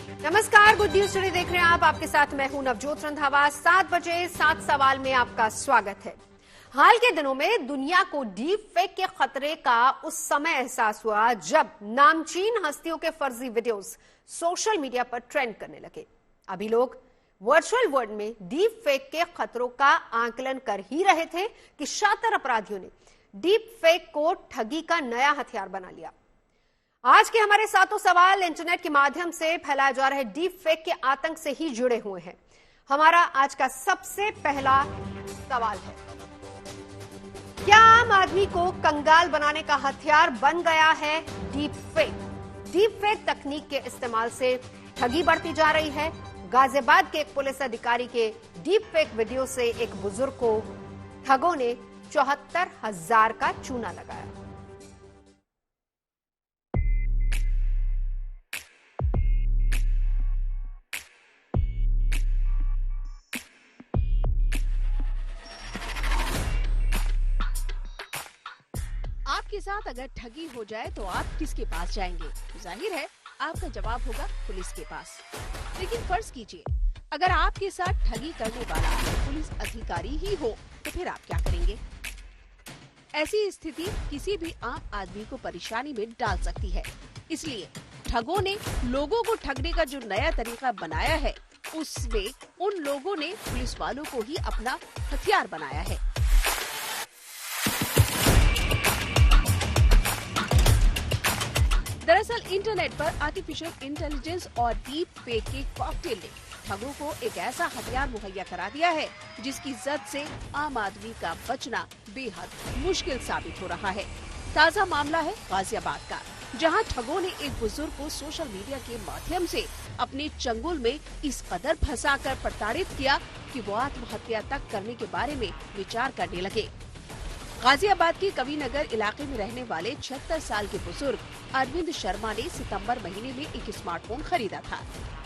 नमस्कार, good news today देख रहे हैं आप। आपके साथ मैं हूं नवजोत रंधावा। 7 बजे 7 सवाल में आपका स्वागत है। हाल के दिनों में दुनिया को डीप फेक के खतरे का उस समय एहसास हुआ जब नामचीन हस्तियों के फर्जी वीडियोस सोशल मीडिया पर ट्रेंड करने लगे। अभी लोग वर्चुअल वर्ल्ड में डीप फेक के खतरों का आकलन कर ही रहे थे कि शातिर अपराधियों ने डीप फेक को ठगी का नया हथियार बना लिया। आज के हमारे सातों सवाल इंटरनेट के माध्यम से फैलाए जा रहे डीप फेक के आतंक से ही जुड़े हुए हैं। हमारा आज का सबसे पहला सवाल है, क्या आम आदमी को कंगाल बनाने का हथियार बन गया है डीप फेक? डीप फेक तकनीक के इस्तेमाल से ठगी बढ़ती जा रही है। गाजियाबाद के एक पुलिस अधिकारी के डीप फेक वीडियो से एक बुजुर्ग को ठगों ने 74,000 का चूना लगाया। आपके साथ अगर ठगी हो जाए तो आप किसके पास जाएंगे? जाहिर है आपका जवाब होगा पुलिस के पास। लेकिन फर्ज कीजिए अगर आपके साथ ठगी करने वाला पुलिस अधिकारी ही हो तो फिर आप क्या करेंगे? ऐसी स्थिति किसी भी आम आदमी को परेशानी में डाल सकती है। इसलिए ठगों ने लोगों को ठगने का जो नया तरीका बनाया है उसमें उन लोगों ने पुलिस वालों को ही अपना हथियार बनाया है। दरअसल इंटरनेट पर आर्टिफिशियल इंटेलिजेंस और डीप फेक के कॉकटेल ने ठगों को एक ऐसा हथियार मुहैया करा दिया है जिसकी जद से आम आदमी का बचना बेहद मुश्किल साबित हो रहा है। ताज़ा मामला है गाजियाबाद का, जहां ठगों ने एक बुजुर्ग को सोशल मीडिया के माध्यम से अपने चंगुल में इस कदर फंसाकर प्रताड़ित किया कि वो आत्महत्या तक करने के बारे में विचार करने लगे। गाजियाबाद के कविनगर इलाके में रहने वाले 76 साल के बुजुर्ग अरविंद शर्मा ने सितंबर महीने में एक स्मार्टफोन खरीदा था।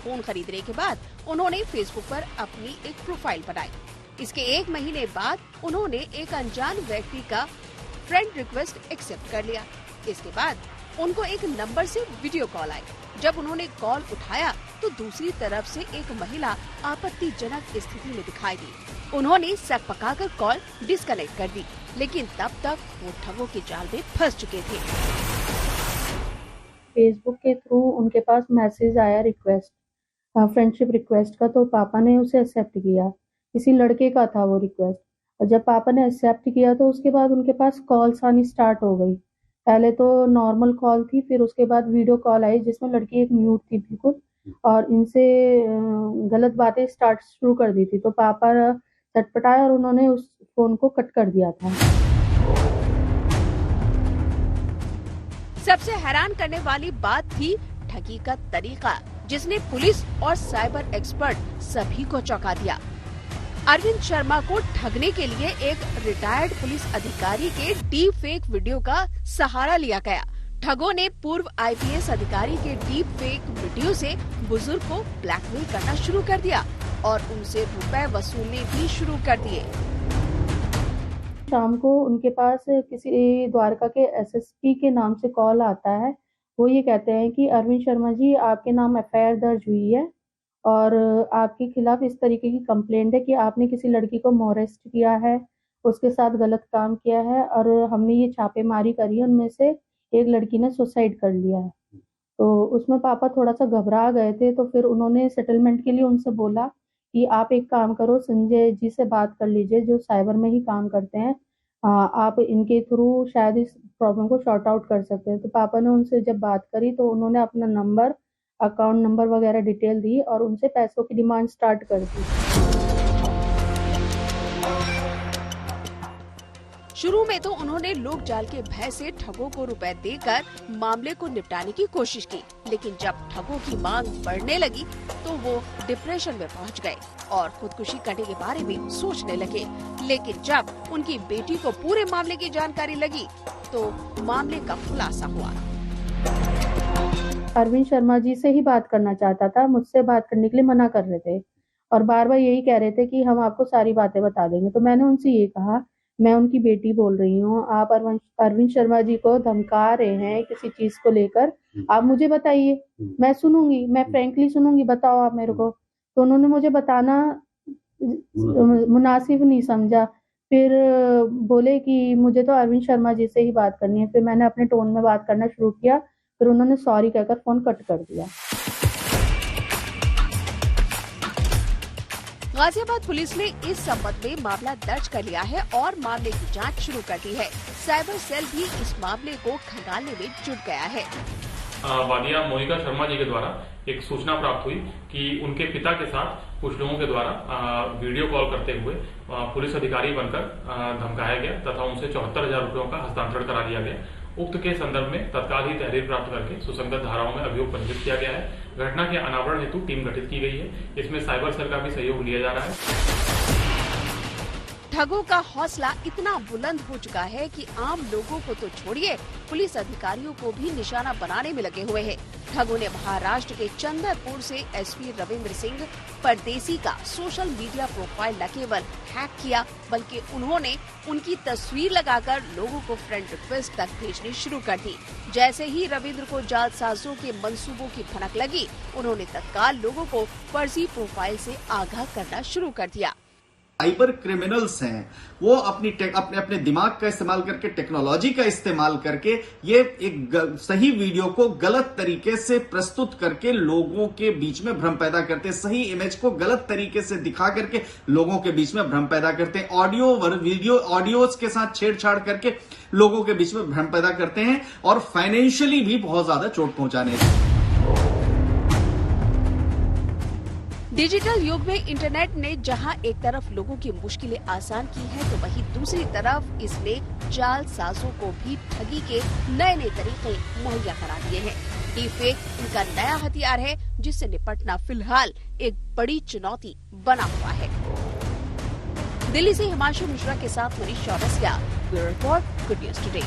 फोन खरीदने के बाद उन्होंने फेसबुक पर अपनी एक प्रोफाइल बनाई। इसके एक महीने बाद उन्होंने एक अनजान व्यक्ति का फ्रेंड रिक्वेस्ट एक्सेप्ट कर लिया। इसके बाद उनको एक नंबर से वीडियो कॉल आई। जब उन्होंने कॉल उठाया तो दूसरी तरफ से एक महिला आपत्तिजनक स्थिति में दिखाई दी। उन्होंने सक पकाकर कॉल डिस्कनेक्ट कर दी, लेकिन तब तक वो ठगों के जाल में फंस चुके थे। फेसबुक के थ्रू उनके पास मैसेज आया रिक्वेस्ट, फ्रेंडशिप रिक्वेस्ट का, तो पापा ने उसे एक्सेप्ट किया। किसी लड़के का था वो रिक्वेस्ट, और जब पापा ने एक्सेप्ट किया तो उसके बाद उनके पास कॉल्स आनी स्टार्ट हो गई। पहले तो नॉर्मल कॉल थी, फिर उसके बाद वीडियो कॉल आई जिसमें लड़की एक म्यूट थी बिल्कुल, और इनसे गलत बातें शुरू कर दी थी। तो पापा चटपटाए और उन्होंने उस फोन को कट कर दिया था। सबसे हैरान करने वाली बात थी ठगी का तरीका, जिसने पुलिस और साइबर एक्सपर्ट सभी को चौंका दिया। अरविंद शर्मा को ठगने के लिए एक रिटायर्ड पुलिस अधिकारी के डीप फेक वीडियो का सहारा लिया गया। ठगों ने पूर्व आईपीएस अधिकारी के डीप फेक वीडियो से बुजुर्ग को ब्लैकमेल करना शुरू कर दिया और उनसे रुपए वसूलने भी शुरू कर दिए। शाम को उनके पास किसी द्वारका के एसएसपी के नाम से कॉल आता है। वो ये कहते हैं कि अरविंद शर्मा जी, आपके नाम एफआईआर दर्ज हुई है और आपके खिलाफ इस तरीके की कंप्लेंट है कि आपने किसी लड़की को मोलेस्ट किया है, उसके साथ गलत काम किया है, और हमने ये छापेमारी करी है, उनमें से एक लड़की ने सुसाइड कर लिया है। तो उसमें पापा थोड़ा सा घबरा गए थे, तो फिर उन्होंने सेटलमेंट के लिए उनसे बोला कि आप एक काम करो, संजय जी से बात कर लीजिए जो साइबर में ही काम करते हैं, आप इनके थ्रू शायद इस प्रॉब्लम को सॉर्ट आउट कर सकते हैं। तो पापा ने उनसे जब बात करी तो उन्होंने अपना नंबर, अकाउंट नंबर वगैरह डिटेल दी और उनसे पैसों की डिमांड स्टार्ट कर दी। शुरू में तो उन्होंने लोक जाल के भय से ठगों को रुपए देकर मामले को निपटाने की कोशिश की, लेकिन जब ठगों की मांग बढ़ने लगी तो वो डिप्रेशन में पहुंच गए और खुदकुशी करने के बारे में सोचने लगे। लेकिन जब उनकी बेटी को पूरे मामले की जानकारी लगी तो मामले का खुलासा हुआ। अरविंद शर्मा जी से ही बात करना चाहता था, मुझसे बात करने के लिए मना कर रहे थे और बार बार यही कह रहे थे कि हम आपको सारी बातें बता देंगे। तो मैंने उनसे ये कहा, मैं उनकी बेटी बोल रही हूँ, आप अरविंद शर्मा जी को धमका रहे हैं किसी चीज को लेकर, आप मुझे बताइए, मैं सुनूंगी, मैं फ्रेंकली सुनूंगी, बताओ आप मेरे को। तो उन्होंने मुझे बताना मुनासिब नहीं समझा। फिर बोले कि मुझे तो अरविंद शर्मा जी से ही बात करनी है। फिर मैंने अपने टोन में बात करना शुरू किया, फिर उन्होंने सॉरी कहकर फोन कट कर दिया। गाजियाबाद पुलिस ने इस संबंध में मामला दर्ज कर लिया है और मामले की जांच शुरू कर दी है। साइबर सेल भी इस मामले को खंगालने में जुट गया है। वादिया मोनिका शर्मा जी के द्वारा एक सूचना प्राप्त हुई कि उनके पिता के साथ कुछ लोगों के द्वारा वीडियो कॉल करते हुए पुलिस अधिकारी बनकर धमकाया गया तथा उनसे 74,000 रुपयों का हस्तांतरण करा दिया गया। उक्त के संदर्भ में तत्काल ही तहरीर प्राप्त करके सुसंगत धाराओं में अभियोग पंजीकृत किया गया है। घटना के अनावरण हेतु टीम गठित की गई है। इसमें साइबर सेल का भी सहयोग लिया जा रहा है। ठगों का हौसला इतना बुलंद हो चुका है कि आम लोगों को तो छोड़िए, पुलिस अधिकारियों को भी निशाना बनाने में लगे हुए हैं। ठगों ने महाराष्ट्र के चंद्रपुर से एसपी रविंद्र सिंह परदेसी का सोशल मीडिया प्रोफाइल न केवल हैक किया, बल्कि उन्होंने उनकी तस्वीर लगाकर लोगों को फ्रेंड रिक्वेस्ट तक भेजनी शुरू कर दी। जैसे ही रविंद्र को जालसाजों के मंसूबों की भनक लगी, उन्होंने तत्काल लोगों को फर्जी प्रोफाइल से आगाह करना शुरू कर दिया। साइबर क्रिमिनल्स हैं, वो अपने दिमाग का इस्तेमाल करके, टेक्नोलॉजी का इस्तेमाल करके ये एक सही वीडियो को गलत तरीके से प्रस्तुत करके लोगों के बीच में भ्रम पैदा करते हैं। सही इमेज को गलत तरीके से दिखा करके लोगों के बीच में भ्रम पैदा करते हैं। ऑडियोज के साथ छेड़छाड़ करके लोगों के बीच में भ्रम पैदा करते हैं और फाइनेंशियली भी बहुत ज्यादा चोट पहुंचाने हैं। डिजिटल युग में इंटरनेट ने जहां एक तरफ लोगों की मुश्किलें आसान की है, तो वहीं दूसरी तरफ इसने जालसाजों को भी ठगी के नए नए तरीके मुहैया करा दिए हैं। डीपफेक इनका नया हथियार है, जिससे निपटना फिलहाल एक बड़ी चुनौती बना हुआ है। दिल्ली से हिमांशु मिश्रा के साथ Manish Chaurasia, bureau report, good news today.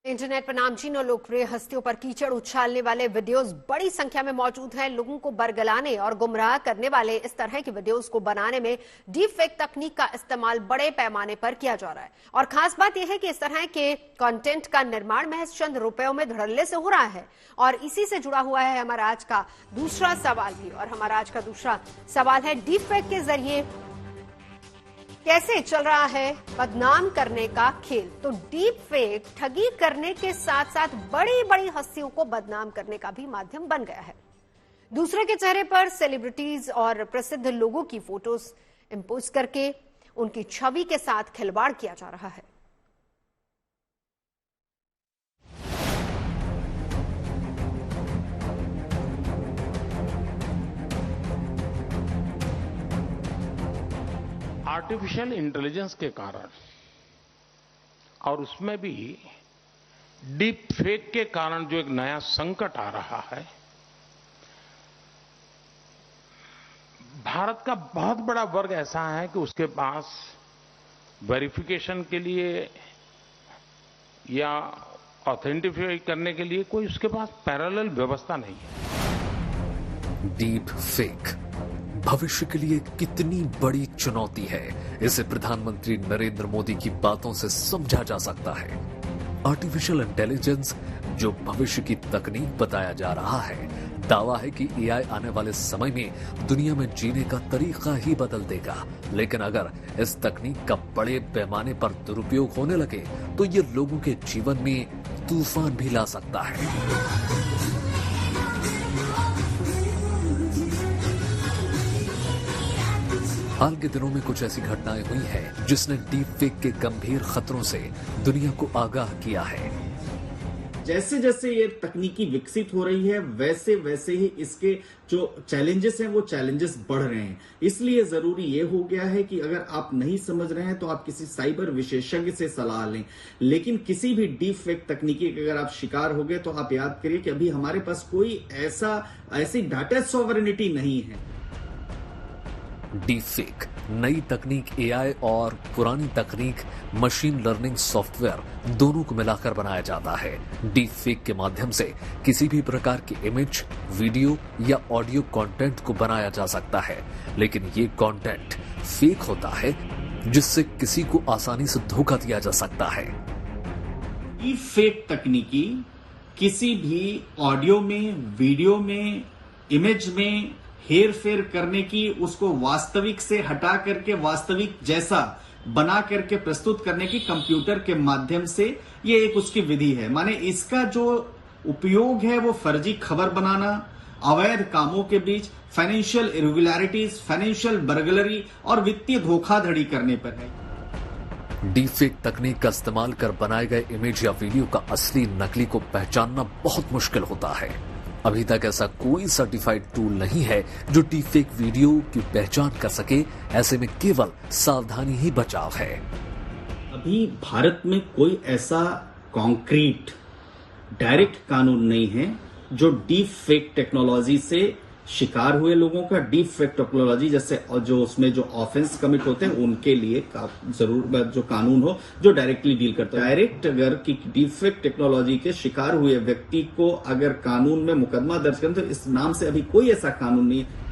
Internet पर नामचीन और लोकप्रिय हस्तियों पर कीचड़ उछालने वाले वीडियोस बड़ी संख्या में मौजूद हैं। लोगों को बरगलाने और गुमराह करने वाले इस तरह के वीडियोस को बनाने में डीप फेक तकनीक का इस्तेमाल बड़े पैमाने पर किया जा रहा है। और खास बात यह है कि इस तरह के कंटेंट का निर्माण महज चंद रुपयों में धड़ल्ले से हो रहा है। और इसी से जुड़ा हुआ है हमारा आज का दूसरा सवाल भी। और हमारा आज का दूसरा सवाल है, डीप फेक के जरिए कैसे चल रहा है बदनाम करने का खेल। तो डीप फेक ठगी करने के साथ साथ बड़ी बड़ी हस्तियों को बदनाम करने का भी माध्यम बन गया है। दूसरे के चेहरे पर सेलिब्रिटीज और प्रसिद्ध लोगों की फोटोज इंपोज करके उनकी छवि के साथ खिलवाड़ किया जा रहा है। आर्टिफिशियल इंटेलिजेंस के कारण और उसमें भी डीप फेक के कारण जो एक नया संकट आ रहा है, भारत का बहुत बड़ा वर्ग ऐसा है कि उसके पास वेरिफिकेशन के लिए या ऑथेंटिफाई करने के लिए कोई उसके पास पैरेलल व्यवस्था नहीं है। डीप फेक भविष्य के लिए कितनी बड़ी चुनौती है, इसे प्रधानमंत्री नरेंद्र मोदी की बातों से समझा जा सकता है। आर्टिफिशियल इंटेलिजेंस जो भविष्य की तकनीक बताया जा रहा है, दावा है कि एआई आने वाले समय में दुनिया में जीने का तरीका ही बदल देगा। लेकिन अगर इस तकनीक का बड़े पैमाने पर दुरुपयोग होने लगे तो ये लोगों के जीवन में तूफान भी ला सकता है। हाल के दिनों में कुछ ऐसी घटनाएं हुई हैं जिसने डीप फेक के गंभीर खतरों से दुनिया को आगाह किया है। जैसे जैसे ये तकनीकी विकसित हो रही है, वैसे वैसे ही इसके जो चैलेंजेस हैं वो चैलेंजेस बढ़ रहे हैं। इसलिए जरूरी ये हो गया है कि अगर आप नहीं समझ रहे हैं तो आप किसी साइबर विशेषज्ञ से सलाह लें। लेकिन किसी भी डीप फेक तकनीकी के अगर आप शिकार हो गए तो आप याद करिए कि अभी हमारे पास कोई ऐसी डाटा सॉवरेनिटी नहीं है। डीप फेक नई तकनीक एआई और पुरानी तकनीक मशीन लर्निंग सॉफ्टवेयर दोनों को मिलाकर बनाया जाता है। डीप फेक के माध्यम से किसी भी प्रकार की इमेज, वीडियो या ऑडियो कंटेंट को बनाया जा सकता है, लेकिन ये कंटेंट फेक होता है जिससे किसी को आसानी से धोखा दिया जा सकता है। डीप फेक तकनीकी किसी भी ऑडियो में, वीडियो में, इमेज में हेर फेर करने की, उसको वास्तविक से हटा करके वास्तविक जैसा बना करके प्रस्तुत करने की कंप्यूटर के माध्यम से ये एक उसकी विधि है। माने इसका जो उपयोग है वो फर्जी खबर बनाना, अवैध कामों के बीच फाइनेंशियल इरेगुलरिटीज, फाइनेंशियल बर्गलरी और वित्तीय धोखाधड़ी करने पर है। डीपफेक तकनीक का इस्तेमाल कर बनाए गए इमेज या वीडियो का असली नकली को पहचानना बहुत मुश्किल होता है। अभी तक ऐसा कोई सर्टिफाइड टूल नहीं है जो डीपफेक वीडियो की पहचान कर सके। ऐसे में केवल सावधानी ही बचाव है। अभी भारत में कोई ऐसा कॉन्क्रीट डायरेक्ट कानून नहीं है जो डीप फेक टेक्नोलॉजी से शिकार हुए लोगों का, डीप फेक टेक्नोलॉजी जैसे जो उसमें जो ऑफेंस कमिट होते हैं उनके लिए जरूर जो कानून हो जो डायरेक्टली डील करता है। डायरेक्ट अगर कि डीप फेक टेक्नोलॉजी के शिकार हुए व्यक्ति को अगर कानून में मुकदमा दर्ज करें तो इस नाम से अभी कोई ऐसा कानून नहीं है।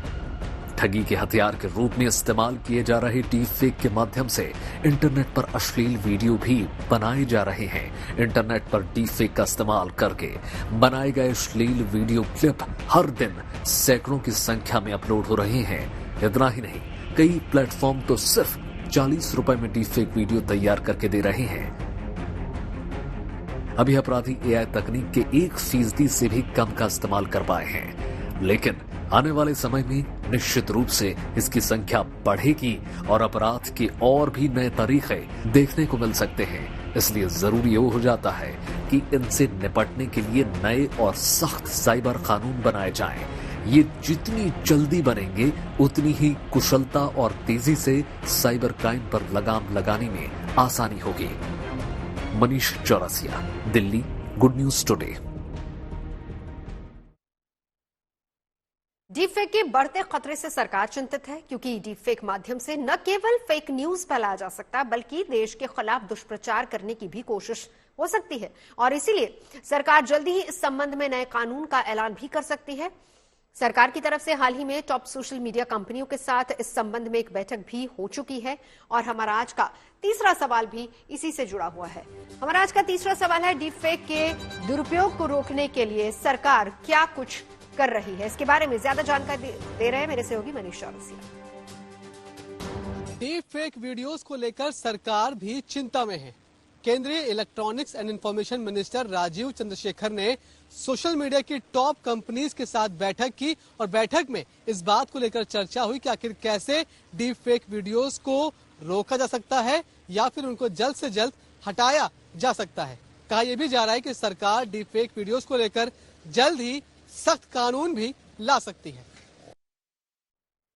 ठगी के हथियार के रूप में इस्तेमाल किए जा रहे डीपफेक के माध्यम से इंटरनेट पर अश्लील वीडियो भी बनाए जा रहे हैं। इंटरनेट पर डीपफेक का इस्तेमाल करके बनाए गए अश्लील वीडियो क्लिप हर दिन सैकड़ों की संख्या में अपलोड हो रहे हैं। इतना ही नहीं, कई प्लेटफॉर्म तो सिर्फ 40 रुपए में डीपफेक वीडियो तैयार करके दे रहे हैं। अभी अपराधी एआई तकनीक के 1% से भी कम का इस्तेमाल कर पाए हैं, लेकिन आने वाले समय में निश्चित रूप से इसकी संख्या बढ़ेगी और अपराध के और भी नए तरीके देखने को मिल सकते हैं। इसलिए जरूरी हो जाता है कि इनसे निपटने के लिए नए और सख्त साइबर कानून बनाए जाएं। ये जितनी जल्दी बनेंगे उतनी ही कुशलता और तेजी से साइबर क्राइम पर लगाम लगाने में आसानी होगी। Manish Chaurasia, Delhi, good news today. Deepfake के बढ़ते खतरे से सरकार चिंतित है, क्योंकि डीपफेक माध्यम से न केवल फेक न्यूज फैलाया जा सकता है बल्कि देश के खिलाफ दुष्प्रचार करने की भी कोशिश हो सकती है। और इसीलिए सरकार जल्दी ही इस संबंध में नए कानून का ऐलान भी कर सकती है। सरकार की तरफ से हाल ही में टॉप सोशल मीडिया कंपनियों के साथ इस संबंध में एक बैठक भी हो चुकी है। और हमारा आज का तीसरा सवाल भी इसी से जुड़ा हुआ है। हमारा आज का तीसरा सवाल है, डीपफेक के दुरुपयोग को रोकने के लिए सरकार क्या कुछ कर रही है। इसके बारे में ज्यादा जानकारी दे रहे हैं मेरे सहयोगी Manish Chaurasia. Deep fake videos को लेकर सरकार भी चिंता में है। केंद्रीय electronics and information minister Rajeev Chandrasekhar ने सोशल मीडिया की टॉप कंपनीज के साथ बैठक की और बैठक में इस बात को लेकर चर्चा हुई कि आखिर कैसे डीप फेक वीडियोस को रोका जा सकता है या फिर उनको जल्द से जल्द हटाया जा सकता है। कहा यह भी जा रहा है कि सरकार डीप फेक वीडियोस को लेकर जल्द ही सख्त कानून भी ला सकती है।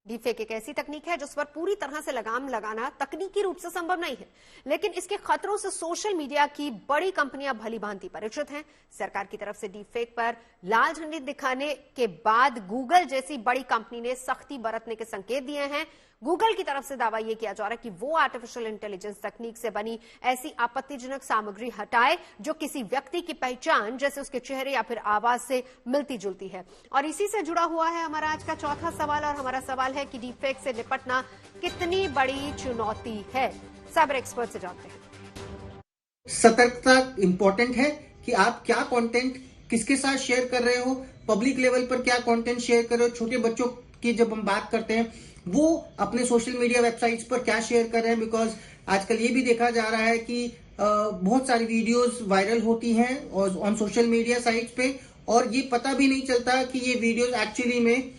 डीपफेक एक ऐसी तकनीक है जिस पर पूरी तरह से लगाम लगाना तकनीकी रूप से संभव नहीं है, लेकिन इसके खतरों से सोशल मीडिया की बड़ी कंपनियां भली भांति परिचित हैं। सरकार की तरफ से डीपफेक पर लाल झंडी दिखाने के बाद गूगल जैसी बड़ी कंपनी ने सख्ती बरतने के संकेत दिए हैं। गूगल की तरफ से दावा यह किया जा रहा है कि वो आर्टिफिशियल इंटेलिजेंस तकनीक से बनी ऐसी आपत्तिजनक सामग्री हटाए जो किसी व्यक्ति की पहचान जैसे उसके चेहरे या फिर आवाज से मिलती जुलती है। और इसी से जुड़ा हुआ है हमारा आज का चौथा सवाल, और हमारा सवाल है कि डीपफेक से निपटना कितनी बड़ी चुनौती है। साइबर एक्सपर्ट से जानते हैं। सतर्कता इंपॉर्टेंट है कि आप क्या कंटेंट किसके साथ शेयर कर रहे हो, पब्लिक लेवल पर क्या कंटेंट शेयर कर रहे हो। छोटे बच्चों की जब हम बात करते हैं वो अपने सोशल मीडिया वेबसाइट्स पर क्या शेयर कर रहे हैं, बिकॉज आजकल ये भी देखा जा रहा है कि बहुत सारी वीडियोस वायरल होती हैं और ऑन सोशल मीडिया साइट्स पे, और ये पता भी नहीं चलता कि ये वीडियोस एक्चुअली में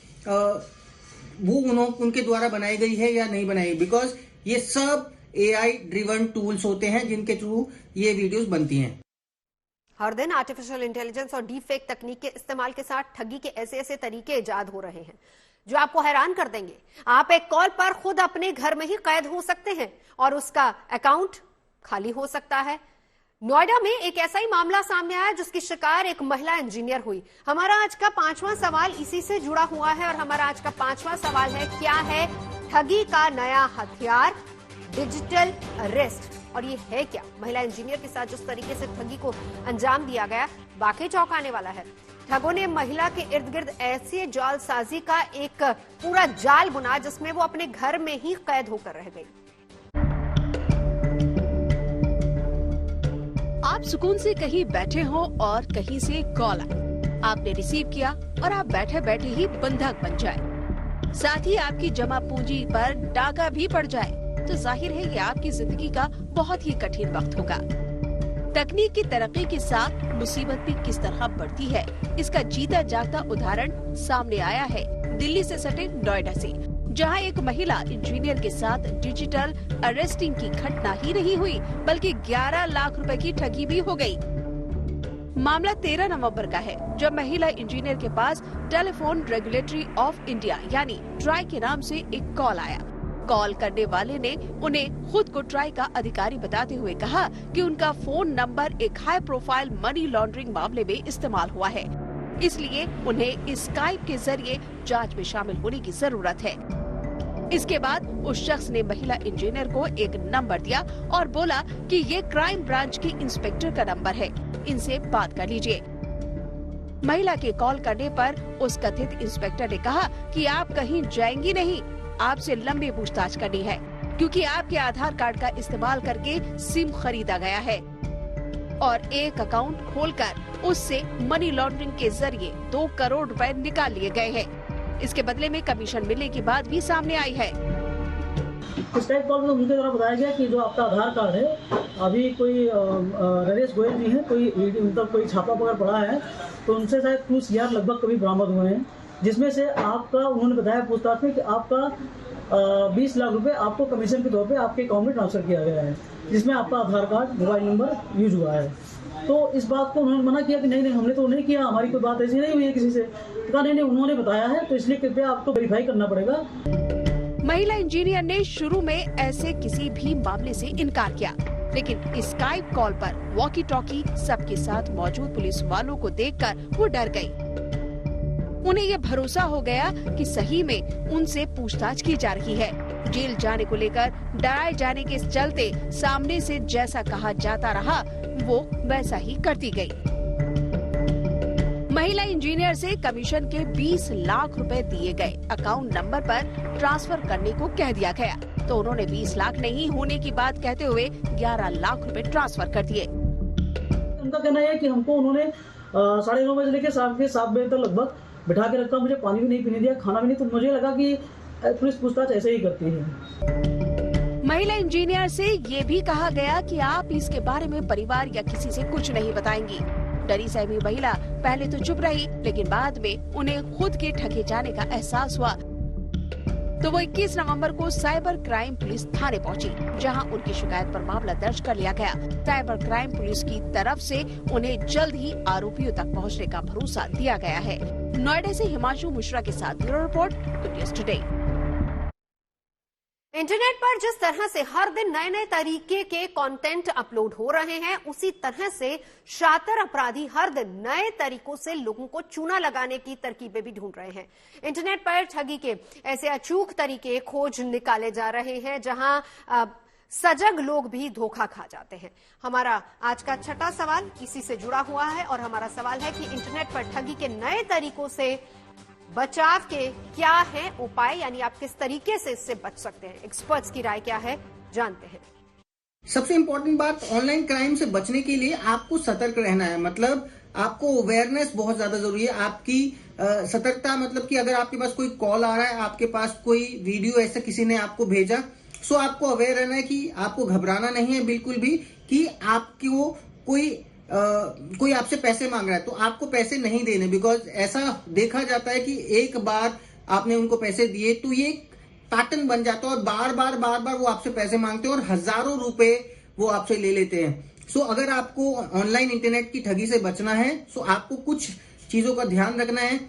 वो उनके द्वारा बनाई गई है या नहीं बनाई, बिकॉज ये सब AI ड्रिवन टूल्स होते हैं जिनके थ्रू ये वीडियोस बनती हैं। हर दिन आर्टिफिशियल इंटेलिजेंस और डीपफेक तकनीक के इस्तेमाल के साथ ठगी के ऐसे ऐसे तरीके इजाद हो रहे हैं जो आपको हैरान कर देंगे। आप एक कॉल पर खुद अपने घर में ही कैद हो सकते हैं और उसका अकाउंट खाली हो सकता है। नोएडा में एक ऐसा ही मामला सामने आया जिसकी शिकार एक महिला इंजीनियर हुई। हमारा आज का पांचवा सवाल इसी से जुड़ा हुआ है और हमारा आज का पांचवा सवाल है, क्या है ठगी का नया हथियार? Digital arrest. और ये है क्या? महिला इंजीनियर के साथ जिस तरीके से ठगी को अंजाम दिया गया वाकई चौंकाने वाला है। ठगों ने महिला के इर्द गिर्द ऐसी जालसाजी का एक पूरा जाल बुना जिसमें वो अपने घर में ही कैद होकर रह गई। आप सुकून से कहीं बैठे हो और कहीं से कॉल आए, आपने रिसीव किया और आप बैठे बैठे ही बंधक बन जाए, साथ ही आपकी जमा पूंजी पर डाका भी पड़ जाए, तो जाहिर है ये आपकी जिंदगी का बहुत ही कठिन वक्त होगा। तकनीक की तरक्की के साथ मुसीबत भी किस तरह बढ़ती है, इसका जीता जागता उदाहरण सामने आया है दिल्ली से सटे नोएडा से, जहां एक महिला इंजीनियर के साथ डिजिटल अरेस्टिंग की घटना ही नहीं हुई बल्कि 11 लाख रुपए की ठगी भी हो गई। मामला 13 नवंबर का है, जब महिला इंजीनियर के पास टेलीफोन रेगुलेटरी ऑफ इंडिया यानी ट्राई के नाम से एक कॉल आया। कॉल करने वाले ने उन्हें खुद को ट्राई का अधिकारी बताते हुए कहा कि उनका फोन नंबर एक हाई प्रोफाइल मनी लॉन्ड्रिंग मामले में इस्तेमाल हुआ है, इसलिए उन्हें स्काइप के जरिए जांच में शामिल होने की जरूरत है। इसके बाद उस शख्स ने महिला इंजीनियर को एक नंबर दिया और बोला कि ये क्राइम ब्रांच की इंस्पेक्टर का नंबर है, इनसे बात कर लीजिए। महिला के कॉल करने पर उस कथित इंस्पेक्टर ने कहा कि आप कहीं जाएंगी नहीं, आपसे लंबी पूछताछ करनी है, क्योंकि आपके आधार कार्ड का इस्तेमाल करके सिम खरीदा गया है और एक अकाउंट खोलकर उससे मनी लॉन्ड्रिंग के जरिए 2 करोड़ रुपए निकाल लिए गए हैं। इसके बदले में कमीशन मिलने की बात भी सामने आई है। इस टाइप कॉल में मुझे द्वारा बताया गया कि जो आपका आधार कार्ड है, अभी कोई नरेश गोयल जी हैं, कोई मतलब कोई छापा पकड़ पड़ा है, तो उनसे शायद कुछ CR लगभग कभी बरामद हुए हैं, जिसमें से आपका उन्होंने बताया पूछताछ में कि आपका 20 लाख रुपए आपको कमीशन के तौर पे आपके अकाउंट में ट्रांसफर किया गया है, जिसमें आपका आधार कार्ड मोबाइल नंबर यूज हुआ है। तो इस बात को उन्होंने मना किया कि नहीं हमने तो नहीं किया, हमारी कोई बात ऐसी नहीं हुई है किसी से। कहा नहीं उन्होंने बताया है, तो इसलिए कृपया आपको वेरीफाई करना पड़ेगा। महिला इंजीनियर ने शुरू में ऐसे किसी भी मामले से इनकार किया, लेकिन स्काइप कॉल पर वॉकी टॉकी सबके साथ मौजूद पुलिस वालों को देखकर वो डर गई। उन्हें ये भरोसा हो गया कि सही में उनसे पूछताछ की जा रही है। जेल जाने को लेकर डराए जाने के चलते सामने से जैसा कहा जाता रहा वो वैसा ही करती गई। महिला इंजीनियर से कमीशन के 20 लाख रुपए दिए गए, अकाउंट नंबर पर ट्रांसफर करने को कह दिया गया, तो उन्होंने 20 लाख नहीं होने की बात कहते हुए 11 लाख रुपए ट्रांसफर कर दिए। उनका कहना है कि हमको उन्होंने 9:30 बजे लेके 7 बजे तक लगभग बिठा के रखा, मुझे पानी भी नहीं पीने दिया, खाना भी नहीं, तो मुझे लगा कि पुलिस पूछताछ ऐसे ही करती है। महिला इंजीनियर से ये भी कहा गया कि आप इसके बारे में परिवार या किसी से कुछ नहीं बताएंगी। डरी सहमी महिला पहले तो चुप रही, लेकिन बाद में उन्हें खुद के ठगे जाने का एहसास हुआ, तो वो 21 नवंबर को साइबर क्राइम पुलिस थाने पहुंची, जहां उनकी शिकायत पर मामला दर्ज कर लिया गया। साइबर क्राइम पुलिस की तरफ से उन्हें जल्द ही आरोपियों तक पहुंचने का भरोसा दिया गया है। नोएडा से हिमांशु मिश्रा के साथ bureau report, good news today. Internet पर जिस तरह से हर दिन नए नए तरीके के कंटेंट अपलोड हो रहे हैं, उसी तरह से शातिर अपराधी हर दिन नए तरीकों से लोगों को चूना लगाने की तरकीबें भी ढूंढ रहे हैं। इंटरनेट पर ठगी के ऐसे अचूक तरीके खोज निकाले जा रहे हैं, जहां सजग लोग भी धोखा खा जाते हैं। हमारा आज का छठा सवाल इसी से जुड़ा हुआ है और हमारा सवाल है कि इंटरनेट पर ठगी के नए तरीकों से बचाव के क्या है उपाय, यानी आप किस तरीके से इससे बच सकते हैं। एक्सपर्ट्स की राय क्या है, जानते हैं। सबसे इम्पोर्टेंट बात, ऑनलाइन क्राइम से बचने के लिए आपको सतर्क रहना है। मतलब आपको अवेयरनेस बहुत ज्यादा जरूरी है। आपकी सतर्कता मतलब कि अगर आपके पास कोई कॉल आ रहा है, आपके पास कोई वीडियो ऐसा किसी ने आपको भेजा, सो आपको अवेयर रहना है कि आपको घबराना नहीं है बिल्कुल भी, कि आपको कोई आपसे पैसे मांग रहा है तो आपको पैसे नहीं देने। बिकॉज ऐसा देखा जाता है कि एक बार आपने उनको पैसे दिए तो ये पैटर्न बन जाता है और बार बार वो आपसे पैसे मांगते हैं और हजारों रुपए वो आपसे ले लेते हैं। सो अगर आपको ऑनलाइन इंटरनेट की ठगी से बचना है, सो आपको कुछ चीजों का ध्यान रखना है।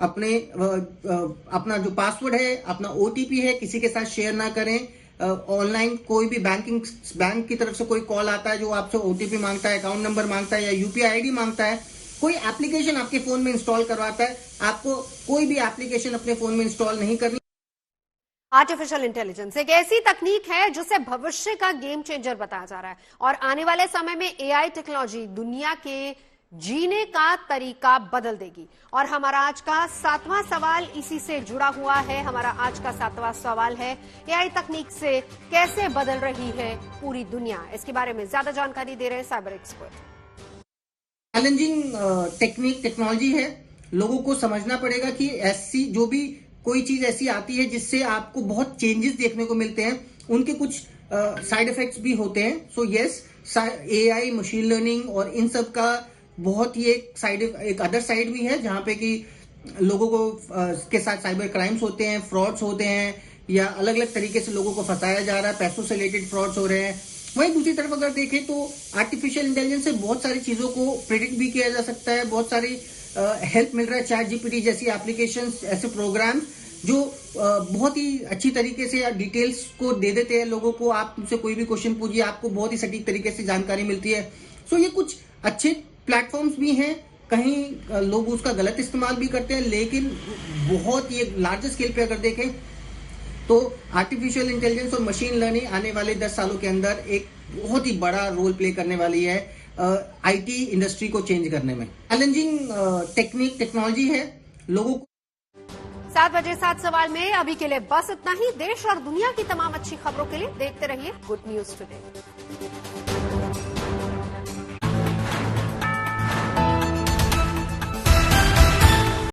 अपना जो पासवर्ड है, अपना OTP है, किसी के साथ शेयर ना करें। ऑनलाइन कोई भी बैंक की तरफ से कोई कॉल आता है जो आपसे OTP मांगता है, अकाउंट नंबर मांगता है या UPI ID मांगता है, कोई एप्लीकेशन आपके फोन में इंस्टॉल करवाता है, आपको कोई भी एप्लीकेशन अपने फोन में इंस्टॉल नहीं करनी। आर्टिफिशियल इंटेलिजेंस एक ऐसी तकनीक है जिसे भविष्य का गेम चेंजर बताया जा रहा है और आने वाले समय में AI टेक्नोलॉजी दुनिया के जीने का तरीका बदल देगी। और हमारा आज का 7वां सवाल इसी से जुड़ा हुआ है। हमारा आज का 7वां सवाल है, AI तकनीक से कैसे बदल रही है पूरी दुनिया। इसके बारे में ज्यादा जानकारी दे रहे हैं साइबर एक्सपर्ट। चैलेंजिंग टेक्नोलॉजी है। लोगों को समझना पड़ेगा कि ऐसी जो भी कोई चीज ऐसी आती है जिससे आपको बहुत चेंजेस देखने को मिलते हैं, उनके कुछ साइड इफेक्ट्स भी होते हैं। So yes, AI, machine learning और इन सब का बहुत ही एक अदर साइड भी है, जहां पे कि लोगों को के साथ साइबर क्राइम्स होते हैं, फ्रॉड्स होते हैं, या अलग अलग तरीके से लोगों को फंसाया जा रहा है, पैसों से रिलेटेड फ्रॉड्स हो रहे हैं। वहीं दूसरी तरफ अगर देखें तो आर्टिफिशियल इंटेलिजेंस से बहुत सारी चीजों को प्रिडिक्ट भी किया जा सकता है, बहुत सारी हेल्प मिल रहा है। चैट जीपीटी जैसी एप्लीकेशंस, ऐसे प्रोग्राम जो बहुत ही अच्छी तरीके से डिटेल्स को दे देते हैं लोगों को। आप उनसे कोई भी क्वेश्चन पूछिए, आपको बहुत ही सटीक तरीके से जानकारी मिलती है। सो ये कुछ अच्छे प्लेटफॉर्म्स भी हैं, कहीं लोग उसका गलत इस्तेमाल भी करते हैं, लेकिन बहुत ही लार्जर स्केल पे अगर देखें तो आर्टिफिशियल इंटेलिजेंस और मशीन लर्निंग आने वाले 10 सालों के अंदर एक बहुत ही बड़ा रोल प्ले करने वाली है आईटी इंडस्ट्री को चेंज करने में। चैलेंजिंग टेक्नोलॉजी है। लोगों को 7 बजे 7 सवाल में अभी के लिए बस इतना ही। देश और दुनिया की तमाम अच्छी खबरों के लिए देखते रहिए गुड न्यूज टुडे।